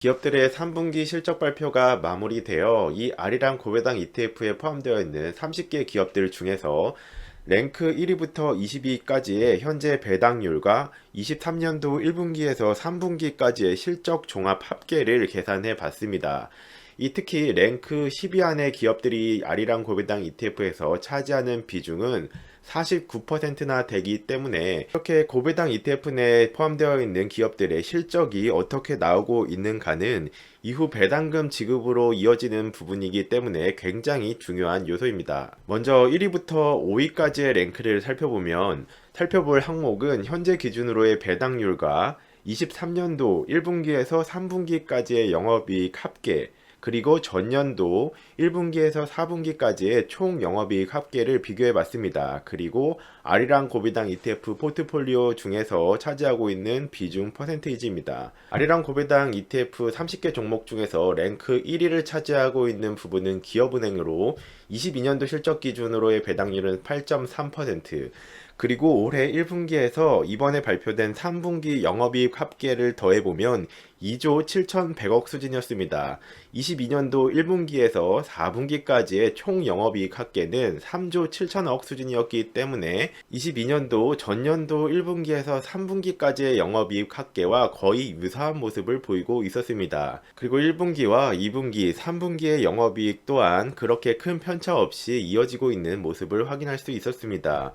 기업들의 3분기 실적 발표가 마무리되어 이 아리랑 고배당 ETF에 포함되어 있는 30개 기업들 중에서 랭크 1위부터 20위까지의 현재 배당률과 23년도 1분기에서 3분기까지의 실적 종합 합계를 계산해 봤습니다. 이 특히 랭크 10위 안의 기업들이 아리랑 고배당 ETF에서 차지하는 비중은 49%나 되기 때문에 이렇게 고배당 ETF 내에 포함되어 있는 기업들의 실적이 어떻게 나오고 있는가는 이후 배당금 지급으로 이어지는 부분이기 때문에 굉장히 중요한 요소입니다. 먼저 1위부터 5위까지의 랭크를 살펴보면 살펴볼 항목은 현재 기준으로의 배당률과 23년도 1분기에서 3분기까지의 영업이익 합계, 그리고 전년도 1분기에서 4분기까지의 총 영업이익 합계를 비교해 봤습니다. 그리고 아리랑 고배당 ETF 포트폴리오 중에서 차지하고 있는 비중 퍼센테이지입니다. 아리랑 고배당 ETF 30개 종목 중에서 랭크 1위를 차지하고 있는 부분은 기업은행으로 22년도 실적 기준으로의 배당률은 8.3%, 그리고 올해 1분기에서 이번에 발표된 3분기 영업이익 합계를 더해보면 2조 7,100억 수준이었습니다. 22년도 1분기에서 4분기까지의 총 영업이익 합계는 3조 7천억 수준이었기 때문에 22년도 전년도 1분기에서 3분기까지의 영업이익 합계와 거의 유사한 모습을 보이고 있었습니다. 그리고 1분기와 2분기, 3분기의 영업이익 또한 그렇게 큰 편차 없이 이어지고 있는 모습을 확인할 수 있었습니다.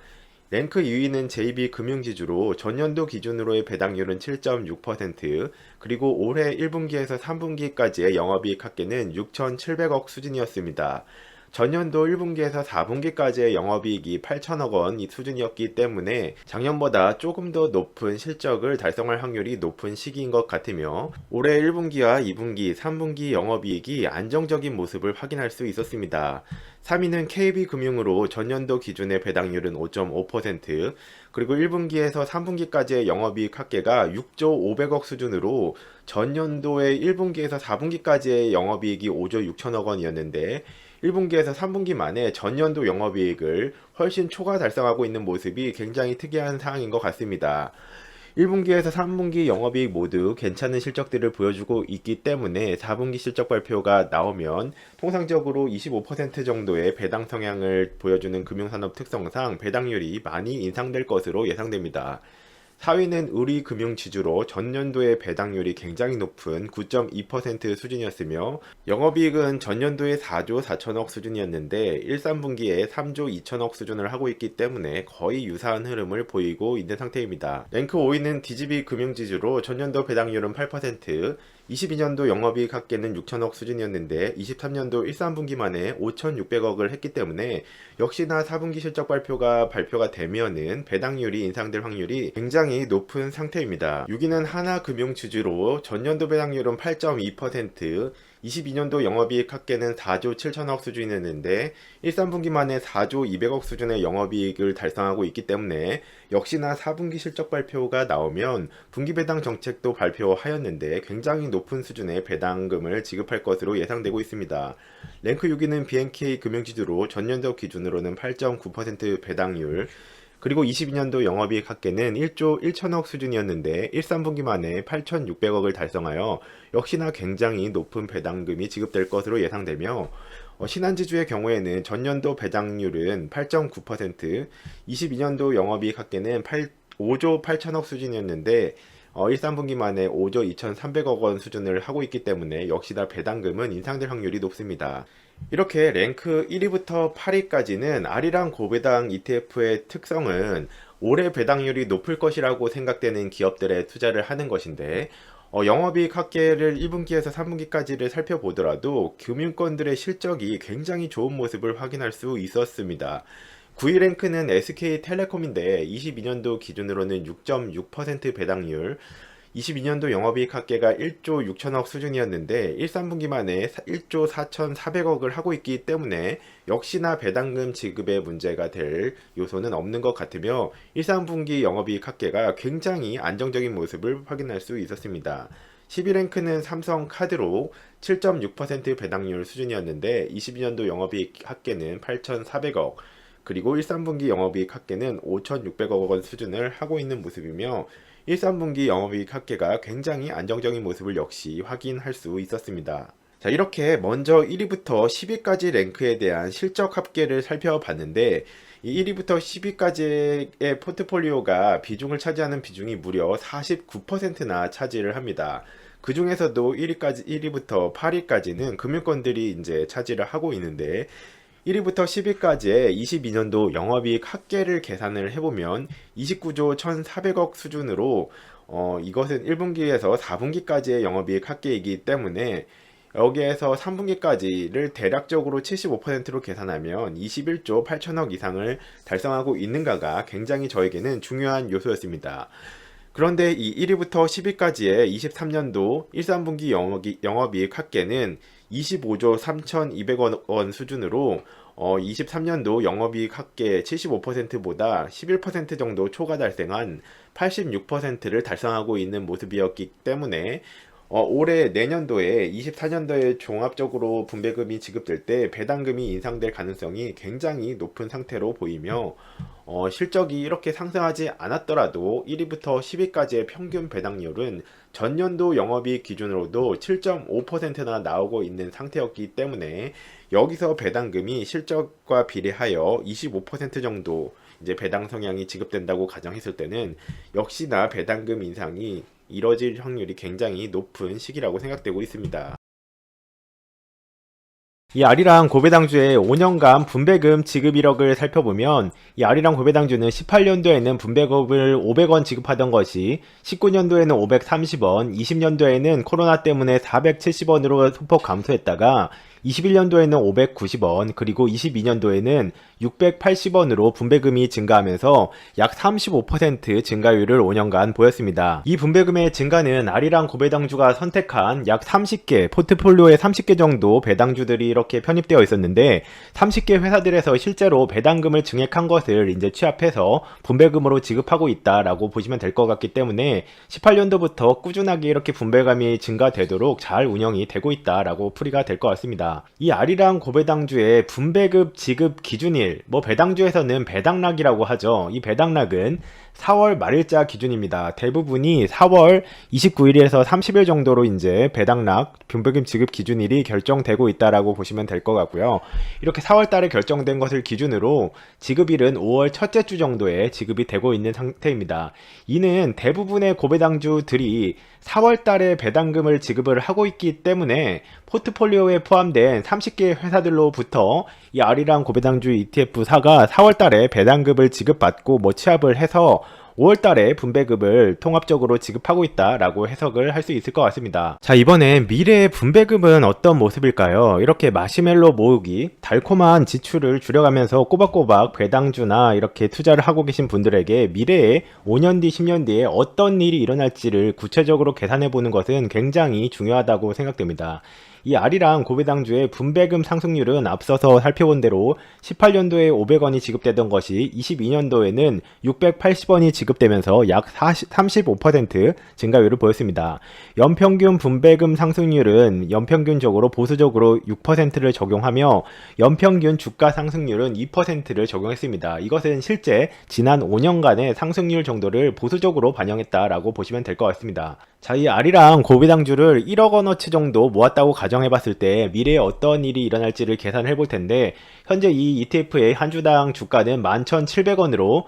랭크 2위는 JB금융지주로 전년도 기준으로의 배당률은 7.6%, 그리고 올해 1분기에서 3분기까지의 영업이익 합계는 6,700억 수준이었습니다. 전년도 1분기에서 4분기까지의 영업이익이 8천억 원 수준이었기 때문에 작년보다 조금 더 높은 실적을 달성할 확률이 높은 시기인 것 같으며, 올해 1분기와 2분기, 3분기 영업이익이 안정적인 모습을 확인할 수 있었습니다. 3위는 KB금융으로 전년도 기준의 배당률은 5.5%, 그리고 1분기에서 3분기까지의 영업이익 합계가 6조 500억 수준으로 전년도의 1분기에서 4분기까지의 영업이익이 5조 6천억 원이었는데 1분기에서 3분기 만에 전년도 영업이익을 훨씬 초과 달성하고 있는 모습이 굉장히 특이한 상황인 것 같습니다. 1분기에서 3분기 영업이익 모두 괜찮은 실적들을 보여주고 있기 때문에 4분기 실적 발표가 나오면 통상적으로 25% 정도의 배당 성향을 보여주는 금융산업 특성상 배당률이 많이 인상될 것으로 예상됩니다. 4위는 우리금융지주로 전년도의 배당률이 굉장히 높은 9.2% 수준이었으며 영업이익은 전년도에 4조 4천억 수준이었는데 1, 3분기에 3조 2천억 수준을 하고 있기 때문에 거의 유사한 흐름을 보이고 있는 상태입니다. 랭크 5위는 DGB금융지주로 전년도 배당률은 8%, 22년도 영업이익 합계는 6천억 수준이었는데 23년도 1, 3분기 만에 5,600억을 했기 때문에 역시나 4분기 실적 발표가 되면은 배당률이 인상될 확률이 굉장히 높은 상태입니다. 6위는 하나금융지주로 전년도 배당률은 8.2%, 22년도 영업이익 합계는 4조 7천억 수준이었는데 1, 3분기 만에 4조 200억 수준의 영업이익을 달성하고 있기 때문에 역시나 4분기 실적 발표가 나오면 분기 배당 정책도 발표하였는데 굉장히 높은 수준의 배당금을 지급할 것으로 예상되고 있습니다. 랭크 6위는 BNK 금융지주로 전년도 기준으로는 8.9% 배당률, 그리고 22년도 영업이익 합계는 1조 1천억 수준이었는데 1, 3분기 만에 8,600억을 달성하여 역시나 굉장히 높은 배당금이 지급될 것으로 예상되며, 신한지주의 경우에는 전년도 배당률은 8.9%, 22년도 영업이익 합계는 5조 8천억 수준이었는데 1, 3분기 만에 5조 2,300억 원 수준을 하고 있기 때문에 역시나 배당금은 인상될 확률이 높습니다. 이렇게 랭크 1위부터 8위까지는 아리랑 고배당 ETF의 특성은 올해 배당률이 높을 것이라고 생각되는 기업들에 투자를 하는 것인데, 영업이익 합계를 1분기에서 3분기까지를 살펴보더라도 금융권들의 실적이 굉장히 좋은 모습을 확인할 수 있었습니다. 9위 랭크는 SK텔레콤인데 22년도 기준으로는 6.6% 배당률, 22년도 영업이익 합계가 1조 6천억 수준이었는데 1, 3분기 만에 1조 4,400억을 하고 있기 때문에 역시나 배당금 지급에 문제가 될 요소는 없는 것 같으며 1, 3분기 영업이익 합계가 굉장히 안정적인 모습을 확인할 수 있었습니다. 11랭크는 삼성카드로 7.6% 배당률 수준이었는데 22년도 영업이익 합계는 8,400억, 그리고 1, 3분기 영업이익 합계는 5,600억 원 수준을 하고 있는 모습이며 1, 3분기 영업이익 합계가 굉장히 안정적인 모습을 역시 확인할 수 있었습니다. 자, 이렇게 먼저 1위부터 10위까지 랭크에 대한 실적 합계를 살펴봤는데 이 1위부터 10위까지의 포트폴리오가 비중을 차지하는 비중이 무려 49%나 차지를 합니다. 그 중에서도 1위부터 8위까지는 금융권들이 이제 차지를 하고 있는데 1위부터 10위까지의 22년도 영업이익 합계를 계산을 해보면 29조 1,400억 수준으로 이것은 1분기에서 4분기까지의 영업이익 합계이기 때문에 여기에서 3분기까지를 대략적으로 75%로 계산하면 21조 8천억 이상을 달성하고 있는가가 굉장히 저에게는 중요한 요소였습니다. 그런데 이 1위부터 10위까지의 23년도 1, 3분기 영업이익 합계는 25조 3,200억 원 수준으로 23년도 영업이익 합계 75%보다 11% 정도 초과 달성한 86%를 달성하고 있는 모습이었기 때문에 올해 내년도에 24년도에 종합적으로 분배금이 지급될 때 배당금이 인상될 가능성이 굉장히 높은 상태로 보이며 실적이 이렇게 상승하지 않았더라도 1위부터 10위까지의 평균 배당률은 전년도 영업이익 기준으로도 7.5%나 나오고 있는 상태였기 때문에 여기서 배당금이 실적과 비례하여 25% 정도 이제 배당 성향이 지급된다고 가정했을 때는 역시나 배당금 인상이 이뤄질 확률이 굉장히 높은 시기라고 생각되고 있습니다. 이 아리랑 고배당주의 5년간 분배금 지급 이력을 살펴보면 이 아리랑 고배당주는 18년도에는 분배금을 500원 지급하던 것이 19년도에는 530원, 20년도에는 코로나 때문에 470원으로 소폭 감소했다가 21년도에는 590원, 그리고 22년도에는 680원으로 분배금이 증가하면서 약 35% 증가율을 5년간 보였습니다. 이 분배금의 증가는 아리랑 고배당주가 선택한 약 30개, 포트폴리오에 30개 정도 배당주들이 이렇게 편입되어 있었는데 30개 회사들에서 실제로 배당금을 증액한 것을 이제 취합해서 분배금으로 지급하고 있다라고 보시면 될 것 같기 때문에 18년도부터 꾸준하게 이렇게 분배금이 증가되도록 잘 운영이 되고 있다라고 풀이가 될 것 같습니다. 이 아리랑 고배당주의 분배금 지급 기준일, 배당주에서는 배당락이라고 하죠. 이 배당락은 4월 말일자 기준입니다. 대부분이 4월 29일에서 30일 정도로 이제 배당락, 분배금 지급 기준일이 결정되고 있다라고 보시면 될 것 같고요. 이렇게 4월 달에 결정된 것을 기준으로 지급일은 5월 첫째 주 정도에 지급이 되고 있는 상태입니다. 이는 대부분의 고배당주들이 4월 달에 배당금을 지급을 하고 있기 때문에 포트폴리오에 포함된 30개 회사들로부터 이 아리랑 고배당주 ETF사가 4월 달에 배당금을 지급받고 취합을 해서 5월 달에 분배금을 통합적으로 지급하고 있다라고 해석을 할 수 있을 것 같습니다. 자, 이번에 미래의 분배금은 어떤 모습일까요? 이렇게 마시멜로 모으기, 달콤한 지출을 줄여가면서 꼬박꼬박 배당주나 이렇게 투자를 하고 계신 분들에게 미래에 5년 뒤, 10년 뒤에 어떤 일이 일어날지를 구체적으로 계산해 보는 것은 굉장히 중요하다고 생각됩니다. 이 아리랑 고배당주의 분배금 상승률은 앞서서 살펴본 대로 18년도에 500원이 지급되던 것이 22년도에는 680원이 지급되면서 약 35% 증가율을 보였습니다. 연평균 분배금 상승률은 연평균적으로 보수적으로 6%를 적용하며 연평균 주가 상승률은 2%를 적용했습니다. 이것은 실제 지난 5년간의 상승률 정도를 보수적으로 반영했다라고 보시면 될 것 같습니다. 자, 이 아리랑 고배당주를 1억 원어치 정도 모았다고 가정해봤을 때 미래에 어떤 일이 일어날지를 계산해 볼 텐데 현재 이 ETF의 한 주당 주가는 11,700원으로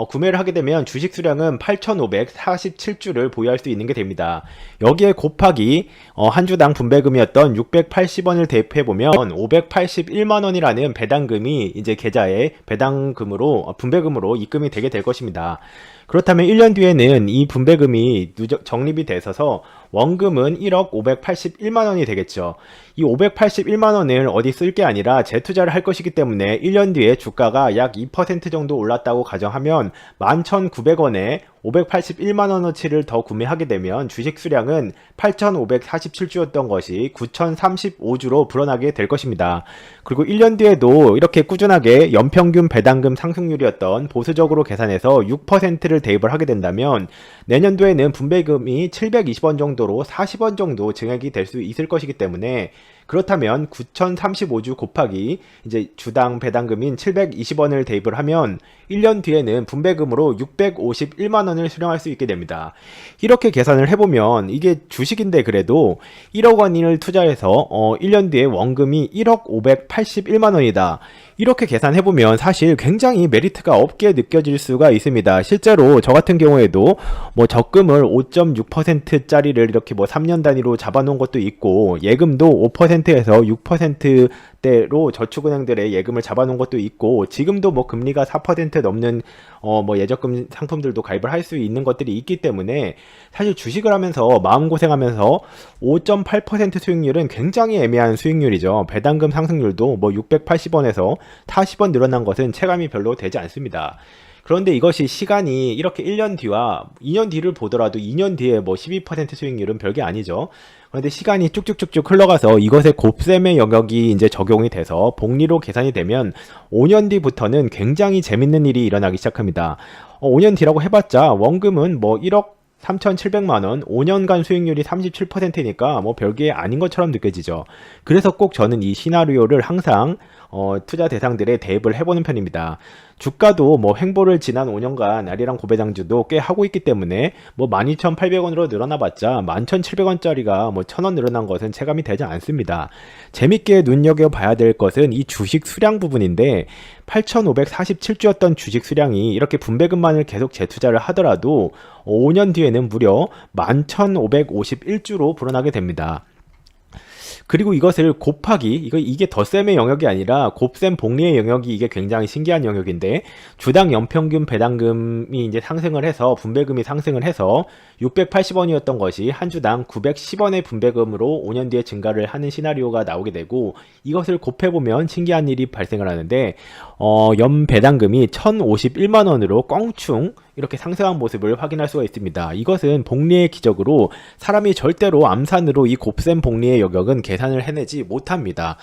구매를 하게 되면 주식 수량은 8,547주를 보유할 수 있는 게 됩니다. 여기에 곱하기 한 주당 분배금이었던 680원을 대입해보면 581만원이라는 배당금이 이제 계좌에 배당금으로 분배금으로 입금이 되게 될 것입니다. 그렇다면 1년 뒤에는 이 분배금이 적립이 되셔서 원금은 1억 581만원이 되겠죠. 이 581만원을 어디 쓸 게 아니라 재투자를 할 것이기 때문에 1년 뒤에 주가가 약 2% 정도 올랐다고 가정하면 11,900원에 581만원어치를 더 구매하게 되면 주식 수량은 8,547주였던 것이 9,035주로 불어나게 될 것입니다. 그리고 1년 뒤에도 이렇게 꾸준하게 연평균 배당금 상승률이었던 보수적으로 계산해서 6%를 대입을 하게 된다면 내년도에는 분배금이 720원 정도로 40원 정도 증액이 될 수 있을 것이기 때문에 그렇다면 9,035주 곱하기 이제 주당 배당금인 720원을 대입을 하면 1년 뒤에는 분배금으로 651만원 원을 수령할 수 있게 됩니다. 이렇게 계산을 해보면 이게 주식인데 그래도 1억 원을 투자해서 1년 뒤에 원금이 1억 581만 원이다. 이렇게 계산해보면 사실 굉장히 메리트가 없게 느껴질 수가 있습니다. 실제로 저 같은 경우에도 뭐 적금을 5.6%짜리를 이렇게 뭐 3년 단위로 잡아놓은 것도 있고, 예금도 5%에서 6%대로 저축은행들의 예금을 잡아놓은 것도 있고, 지금도 뭐 금리가 4% 넘는 뭐 예적금 상품들도 가입을 할 수 있는 것들이 있기 때문에 사실 주식을 하면서 마음고생하면서 5.8% 수익률은 굉장히 애매한 수익률이죠. 배당금 상승률도 뭐 680원에서 40원 늘어난 것은 체감이 별로 되지 않습니다. 그런데 이것이 시간이 이렇게 1년 뒤와 2년 뒤를 보더라도 2년 뒤에 뭐 12% 수익률은 별게 아니죠. 그런데 시간이 쭉쭉쭉쭉 흘러가서 이것의 곱셈의 영역이 이제 적용이 돼서 복리로 계산이 되면 5년 뒤부터는 굉장히 재밌는 일이 일어나기 시작합니다. 5년 뒤라고 해봤자 원금은 뭐 1억 3,700만원, 5년간 수익률이 37%니까 뭐 별게 아닌 것처럼 느껴지죠. 그래서 꼭 저는 이 시나리오를 항상 투자 대상들에 대입을 해보는 편입니다. 주가도 뭐 횡보를 지난 5년간 아리랑 고배당주도 꽤 하고 있기 때문에 뭐 12,800원으로 늘어나봤자 11,700원짜리가 뭐 1,000원 늘어난 것은 체감이 되지 않습니다. 재밌게 눈여겨봐야 될 것은 이 주식 수량 부분인데, 8,547주였던 주식 수량이 이렇게 분배금만을 계속 재투자를 하더라도 5년 뒤에는 무려 11,551주로 불어나게 됩니다. 그리고 이것을 곱하기, 이게 덧셈의 영역이 아니라 곱셈 복리의 영역이, 이게 굉장히 신기한 영역인데, 주당 연평균 배당금이 이제 상승을 해서 분배금이 상승을 해서 680원이었던 것이 한 주당 910원의 분배금으로 5년 뒤에 증가를 하는 시나리오가 나오게 되고, 이것을 곱해보면 신기한 일이 발생을 하는데, 연 배당금이 1,051만 원으로 껑충 이렇게 상승한 모습을 확인할 수가 있습니다. 이것은 복리의 기적으로 사람이 절대로 암산으로 이 곱셈 복리의 영역은 계산을 해내지 못합니다.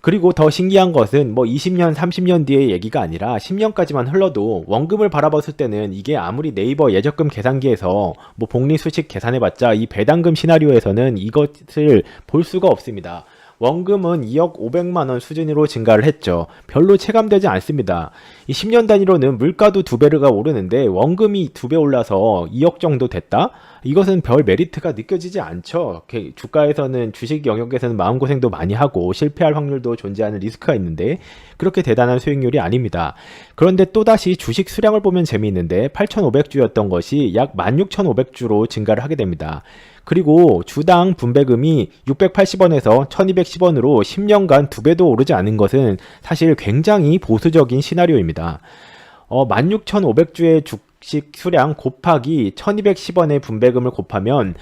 그리고 더 신기한 것은 뭐 20년, 30년 뒤의 얘기가 아니라 10년까지만 흘러도 원금을 바라봤을 때는 이게 아무리 네이버 예적금 계산기에서 뭐 복리 수식 계산해봤자 이 배당금 시나리오에서는 이것을 볼 수가 없습니다. 원금은 2억 500만원 수준으로 증가를 했죠. 별로 체감되지 않습니다. 이 10년 단위로는 물가도 2배가 오르는데 원금이 2배 올라서 2억 정도 됐다? 이것은 별 메리트가 느껴지지 않죠. 주가에서는, 주식 영역에서는 마음고생도 많이 하고 실패할 확률도 존재하는 리스크가 있는데 그렇게 대단한 수익률이 아닙니다. 그런데 또다시 주식 수량을 보면 재미있는데 8,500주였던 것이 약 16,500주로 증가를 하게 됩니다. 그리고 주당 분배금이 680원에서 1210원으로 10년간 2배도 오르지 않은 것은 사실 굉장히 보수적인 시나리오입니다. 16,500주의 주식 수량 곱하기 1210원의 분배금을 곱하면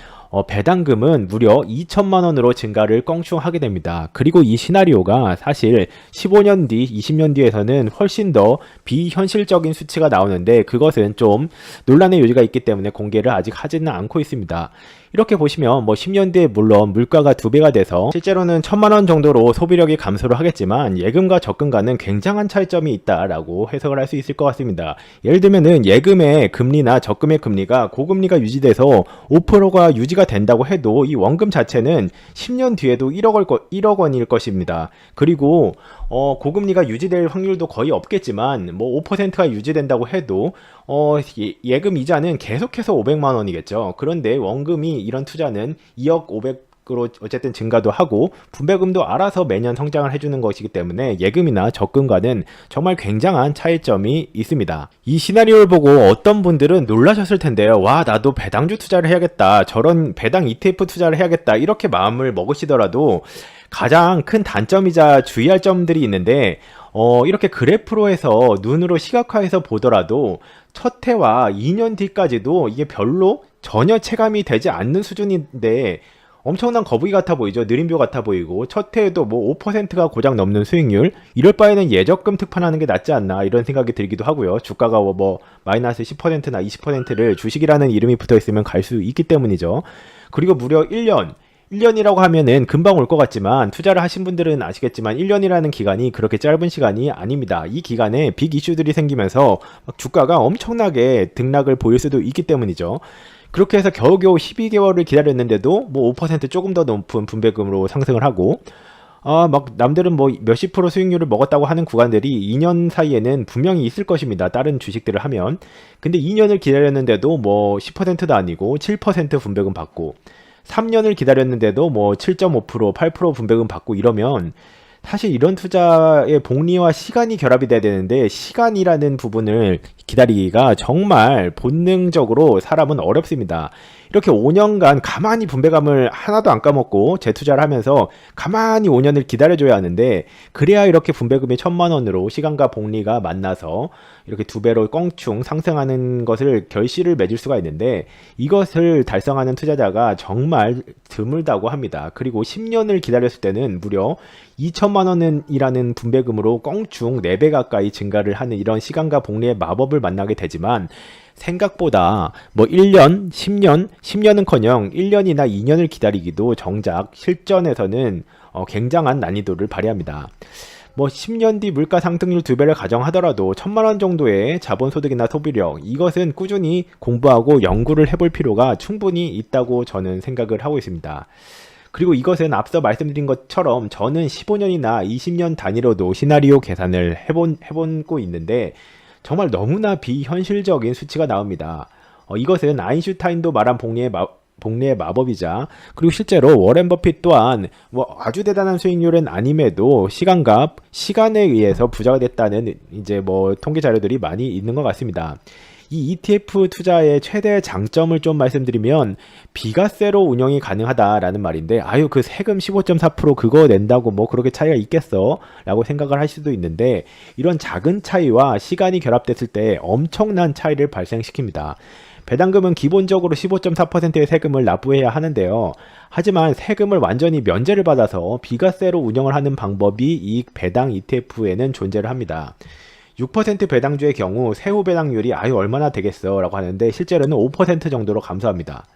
배당금은 무려 2천만원으로 증가를 껑충 하게 됩니다. 그리고 이 시나리오가 사실 15년 뒤, 20년 뒤에서는 훨씬 더 비현실적인 수치가 나오는데, 그것은 좀 논란의 요지가 있기 때문에 공개를 아직 하지는 않고 있습니다. 이렇게 보시면 뭐 10년 뒤에 물론 물가가 2배가 돼서 실제로는 1,000만원 정도로 소비력이 감소를 하겠지만 예금과 적금과는 굉장한 차이점이 있다라고 해석을 할 수 있을 것 같습니다. 예를 들면은 예금의 금리나 적금의 금리가 고금리가 유지돼서 5%가 유지가 된다고 해도 이 원금 자체는 10년 뒤에도 1억 원일 것입니다. 그리고 고금리가 유지될 확률도 거의 없겠지만 뭐 5%가 유지된다고 해도 예금 이자는 계속해서 500만 원이겠죠. 그런데 원금이, 이런 투자는 2억 500으로 어쨌든 증가도 하고 분배금도 알아서 매년 성장을 해주는 것이기 때문에 예금이나 적금과는 정말 굉장한 차이점이 있습니다. 이 시나리오를 보고 어떤 분들은 놀라셨을 텐데요. 와, 나도 배당주 투자를 해야겠다, 저런 배당 ETF 투자를 해야겠다, 이렇게 마음을 먹으시더라도 가장 큰 단점이자 주의할 점들이 있는데, 이렇게 그래프로 해서 눈으로 시각화해서 보더라도 첫 해와 2년 뒤까지도 이게 별로 전혀 체감이 되지 않는 수준인데 엄청난 거북이 같아 보이죠. 느림표 같아 보이고, 첫 해에도 뭐 5%가 고작 넘는 수익률, 이럴 바에는 예적금 특판하는 게 낫지 않나 이런 생각이 들기도 하고요. 주가가 뭐 마이너스 10%나 20%를 주식이라는 이름이 붙어 있으면 갈 수 있기 때문이죠. 그리고 무려 1년이라고 하면은 금방 올 것 같지만, 투자를 하신 분들은 아시겠지만 1년이라는 기간이 그렇게 짧은 시간이 아닙니다. 이 기간에 빅 이슈들이 생기면서 막 주가가 엄청나게 등락을 보일 수도 있기 때문이죠. 그렇게 해서 겨우겨우 12개월을 기다렸는데도 뭐 5% 조금 더 높은 분배금으로 상승을 하고, 막 남들은 뭐 몇십 프로 수익률을 먹었다고 하는 구간들이 2년 사이에는 분명히 있을 것입니다. 다른 주식들을 하면. 근데 2년을 기다렸는데도 뭐 10%도 아니고 7% 분배금 받고 3년을 기다렸는데도 뭐 7.5%, 8% 분배금 받고 이러면 사실 이런 투자의 복리와 시간이 결합이 돼야 되는데 시간이라는 부분을 기다리기가 정말 본능적으로 사람은 어렵습니다. 이렇게 5년간 가만히 분배감을 하나도 안 까먹고 재투자를 하면서 가만히 5년을 기다려줘야 하는데 그래야 이렇게 분배금이 1,000만 원으로 시간과 복리가 만나서 이렇게 두 배로 껑충 상승하는 것을 결실을 맺을 수가 있는데 이것을 달성하는 투자자가 정말 드물다고 합니다. 그리고 10년을 기다렸을 때는 무려 2천만 원이라는 분배금으로 껑충 4배 가까이 증가를 하는 이런 시간과 복리의 마법을 만나게 되지만 생각보다 뭐 1년, 10년, 10년은커녕 1년이나 2년을 기다리기도 정작 실전에서는 굉장한 난이도를 발휘합니다. 뭐 10년 뒤 물가 상승률 2배를 가정하더라도 1,000만 원 정도의 자본소득이나 소비력 이것은 꾸준히 공부하고 연구를 해볼 필요가 충분히 있다고 저는 생각을 하고 있습니다. 그리고 이것은 앞서 말씀드린 것처럼 저는 15년이나 20년 단위로도 시나리오 계산을 해본고 있는데 정말 너무나 비현실적인 수치가 나옵니다. 이것은 아인슈타인도 말한 복리의 마법이자 그리고 실제로 워렌 버핏 또한 뭐 아주 대단한 수익률은 아님에도 시간에 의해서 부자가 됐다는 이제 뭐 통계 자료들이 많이 있는 것 같습니다. 이 ETF 투자의 최대 장점을 좀 말씀드리면 비과세로 운영이 가능하다라는 말인데 그 세금 15.4% 그거 낸다고 뭐 그렇게 차이가 있겠어? 라고 생각을 할 수도 있는데 이런 작은 차이와 시간이 결합됐을 때 엄청난 차이를 발생시킵니다. 배당금은 기본적으로 15.4%의 세금을 납부해야 하는데요. 하지만 세금을 완전히 면제를 받아서 비과세로 운영을 하는 방법이 이 배당 ETF에는 존재를 합니다. 6% 배당주의 경우 세후 배당률이 얼마나 되겠어 라고 하는데 실제로는 5% 정도로 감소합니다.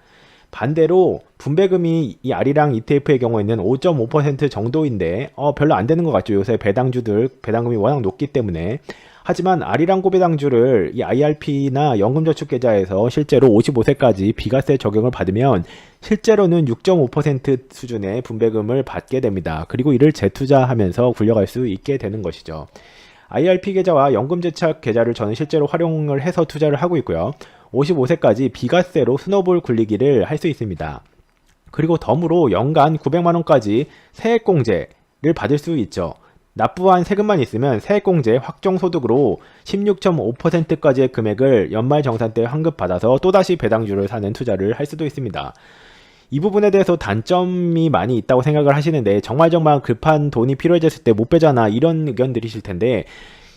반대로 분배금이 이 아리랑 ETF의 경우에는 5.5% 정도인데 별로 안 되는 것 같죠. 요새 배당금이 워낙 높기 때문에. 하지만 아리랑 고배당주를 이 IRP나 연금저축계좌에서 실제로 55세까지 비과세 적용을 받으면 실제로는 6.5% 수준의 분배금을 받게 됩니다. 그리고 이를 재투자하면서 굴려갈 수 있게 되는 것이죠. IRP 계좌와 연금저축 계좌를 저는 실제로 활용을 해서 투자를 하고 있고요. 55세까지 비과세로 스노볼 굴리기를 할 수 있습니다. 그리고 덤으로 연간 900만원까지 세액공제를 받을 수 있죠. 납부한 세금만 있으면 세액공제 확정소득으로 16.5%까지의 금액을 연말정산 때 환급받아서 또다시 배당주를 사는 투자를 할 수도 있습니다. 이 부분에 대해서 단점이 많이 있다고 생각을 하시는데 정말 급한 돈이 필요해졌을 때 못 빼잖아 이런 의견들이실 텐데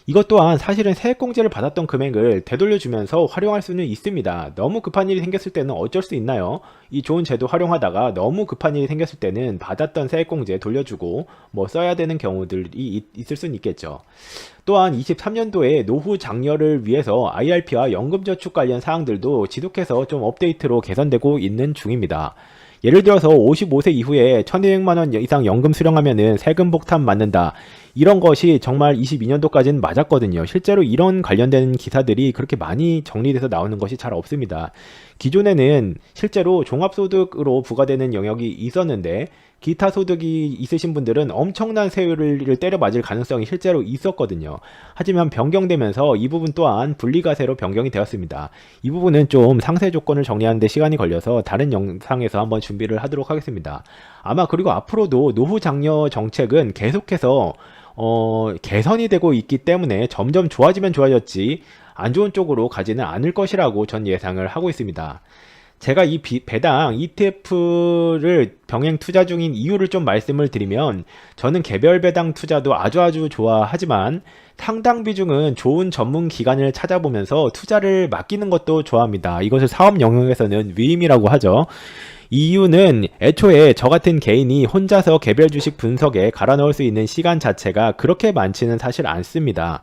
이것 또한 사실은 세액공제를 받았던 금액을 되돌려주면서 활용할 수는 있습니다. 너무 급한 일이 생겼을 때는 어쩔 수 있나요? 이 좋은 제도 활용하다가 너무 급한 일이 생겼을 때는 받았던 세액공제 돌려주고 뭐 써야 되는 경우들이 있을 수는 있겠죠. 또한 23년도에 노후 장려를 위해서 IRP와 연금저축 관련 사항들도 지속해서 좀 업데이트로 개선되고 있는 중입니다. 예를 들어서 55세 이후에 1,200만원 이상 연금 수령하면은 세금 폭탄 맞는다. 이런 것이 정말 22년도까지는 맞았거든요. 실제로 이런 관련된 기사들이 그렇게 많이 정리돼서 나오는 것이 잘 없습니다. 기존에는 실제로 종합소득으로 부과되는 영역이 있었는데 기타 소득이 있으신 분들은 엄청난 세율을 때려 맞을 가능성이 실제로 있었거든요. 하지만 변경되면서 이 부분 또한 분리과세로 변경이 되었습니다. 이 부분은 좀 상세 조건을 정리하는 데 시간이 걸려서 다른 영상에서 한번 준비를 하도록 하겠습니다. 아마 그리고 앞으로도 노후 장려 정책은 계속해서 개선이 되고 있기 때문에 점점 좋아지면 좋아졌지 안 좋은 쪽으로 가지는 않을 것이라고 전 예상을 하고 있습니다. 제가 이 배당 ETF를 병행 투자 중인 이유를 좀 말씀을 드리면 저는 개별 배당 투자도 아주 좋아하지만 상당 비중은 좋은 전문 기관을 찾아보면서 투자를 맡기는 것도 좋아합니다. 이것을 사업 영역에서는 위임이라고 하죠. 이유는 애초에 저 같은 개인이 혼자서 개별 주식 분석에 갈아 넣을 수 있는 시간 자체가 그렇게 많지는 사실 않습니다.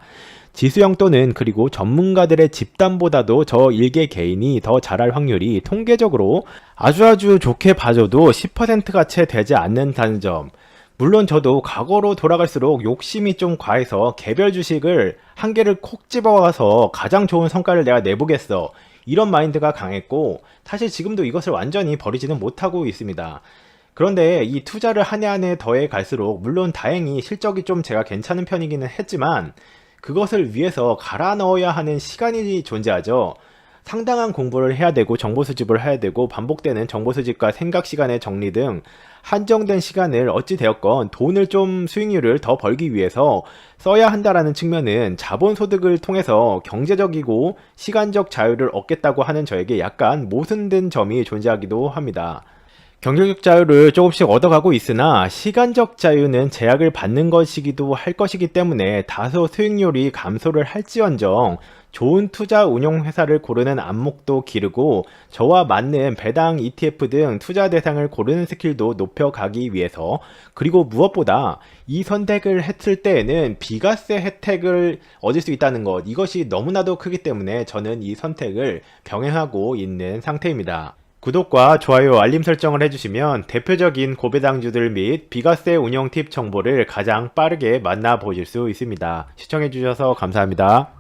지수형 또는 그리고 전문가들의 집단보다도 저 일개 개인이 더 잘할 확률이 통계적으로 아주 좋게 봐줘도 10%가 채 되지 않는다는 점. 물론 저도 과거로 돌아갈수록 욕심이 좀 과해서 개별 주식을 한 개를 콕 집어와서 가장 좋은 성과를 내가 내보겠어. 이런 마인드가 강했고 사실 지금도 이것을 완전히 버리지는 못하고 있습니다. 그런데 이 투자를 한 해 한 해 더해 갈수록 물론 다행히 실적이 좀 제가 괜찮은 편이기는 했지만 그것을 위해서 갈아 넣어야 하는 시간이 존재하죠. 상당한 공부를 해야 되고 정보 수집을 해야 되고 반복되는 정보 수집과 생각 시간의 정리 등 한정된 시간을 어찌 되었건 돈을 좀 수익률을 더 벌기 위해서 써야 한다라는 측면은 자본 소득을 통해서 경제적이고 시간적 자유를 얻겠다고 하는 저에게 약간 모순된 점이 존재하기도 합니다. 경제적 자유를 조금씩 얻어가고 있으나 시간적 자유는 제약을 받는 것이기도 할 것이기 때문에 다소 수익률이 감소를 할지언정 좋은 투자 운용 회사를 고르는 안목도 기르고 저와 맞는 배당 ETF 등 투자 대상을 고르는 스킬도 높여가기 위해서 그리고 무엇보다 이 선택을 했을 때에는 비과세 혜택을 얻을 수 있다는 것 이것이 너무나도 크기 때문에 저는 이 선택을 병행하고 있는 상태입니다. 구독과 좋아요, 알림 설정을 해주시면 대표적인 고배당주들 및 비과세 운영 팁 정보를 가장 빠르게 만나보실 수 있습니다. 시청해주셔서 감사합니다.